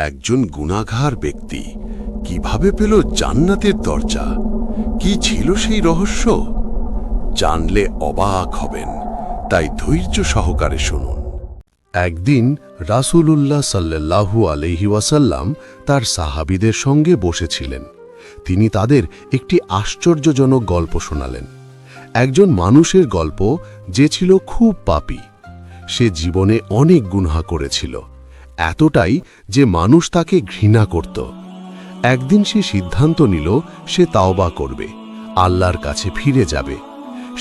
একজন গুনাহগার ব্যক্তি কিভাবে পেল জান্নাতের দরজা? কি ছিল সেই রহস্য? জানলে অবাক হবেন, তাই ধৈর্য সহকারে শুনুন। একদিন রাসূলুল্লাহ সাল্লাল্লাহু আলাইহি ওয়াসাল্লাম তার সাহাবীদের সঙ্গে বসেছিলেন। তিনি তাদের একটি আশ্চর্যজনক গল্প শোনালেন। একজন মানুষের গল্প, যে ছিল খুব পাপী। সে জীবনে অনেক গুনাহ করেছিল, এতটাই যে মানুষ তাকে ঘৃণা করত। একদিন সে সিদ্ধান্ত নিল সে তাওবা করবে, আল্লাহর কাছে ফিরে যাবে।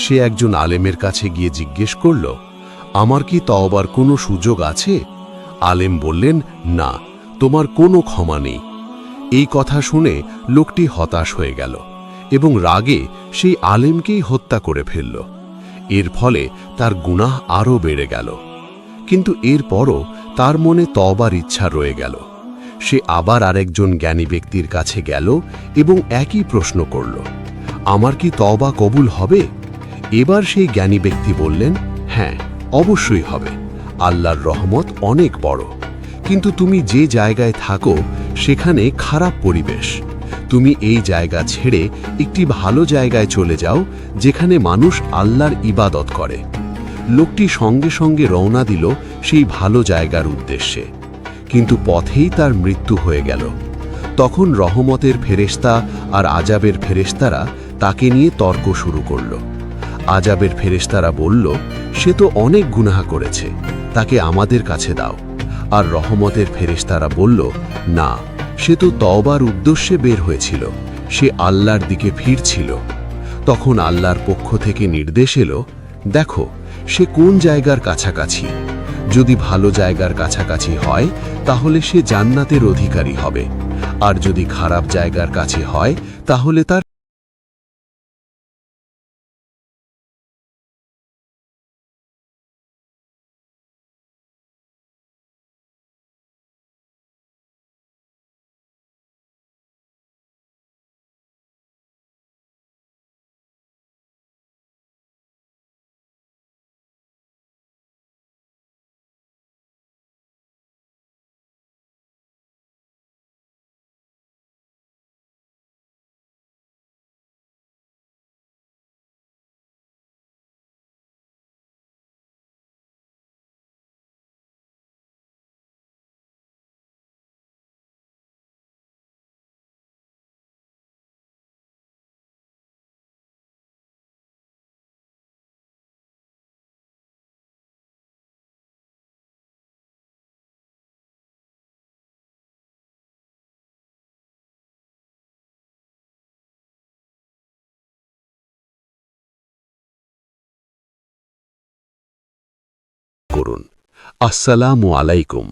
সে একজন আলেমের কাছে গিয়ে জিজ্ঞেস করল, আমার কি তওবার কোনো সুযোগ আছে? আলেম বললেন, না, তোমার কোনো ক্ষমা নেই। এই কথা শুনে লোকটি হতাশ হয়ে গেল এবং রাগে সেই আলেমকেই হত্যা করে ফেলল। এর ফলে তার গুনাহ আরও বেড়ে গেল। কিন্তু এরপরও তার মনে তওবার ইচ্ছা রয়ে গেল। সে আবার আরেকজন জ্ঞানী ব্যক্তির কাছে গেল এবং একই প্রশ্ন করল, আমার কি তওবা কবুল হবে? এবার সেই জ্ঞানী ব্যক্তি বললেন, হ্যাঁ, অবশ্যই হবে। আল্লাহর রহমত অনেক বড়। কিন্তু তুমি যে জায়গায় থাকো সেখানে খারাপ পরিবেশ। তুমি এই জায়গা ছেড়ে একটি ভালো জায়গায় চলে যাও, যেখানে মানুষ আল্লাহর ইবাদত করে। লোকটি সঙ্গে সঙ্গে রওনা দিল সেই ভালো জায়গার উদ্দেশ্যে। কিন্তু পথেই তার মৃত্যু হয়ে গেল। তখন রহমতের ফেরেশতা আর আযাবের ফেরেশতারা তাকে নিয়ে তর্ক শুরু করল। আযাবের ফেরেশতারা বলল, সে তো অনেক গুনাহ করেছে, তাকে আমাদের কাছে দাও। আর রহমতের ফেরেশতারা বলল, না, সে তো তওবার উদ্দেশ্যে বের হয়েছিল, সে আল্লাহর দিকে ফিরছিল। তখন আল্লাহর পক্ষ থেকে নির্দেশ এলো, দেখো সে কোন জায়গার কাছাকাছি। যদি ভালো জায়গার কাছাকাছি হয় তাহলে সে জান্নাতের অধিকারী হবে, আর যদি খারাপ জায়গার কাছে হয় তাহলে তার করুন। আসসালামু আলাইকুম।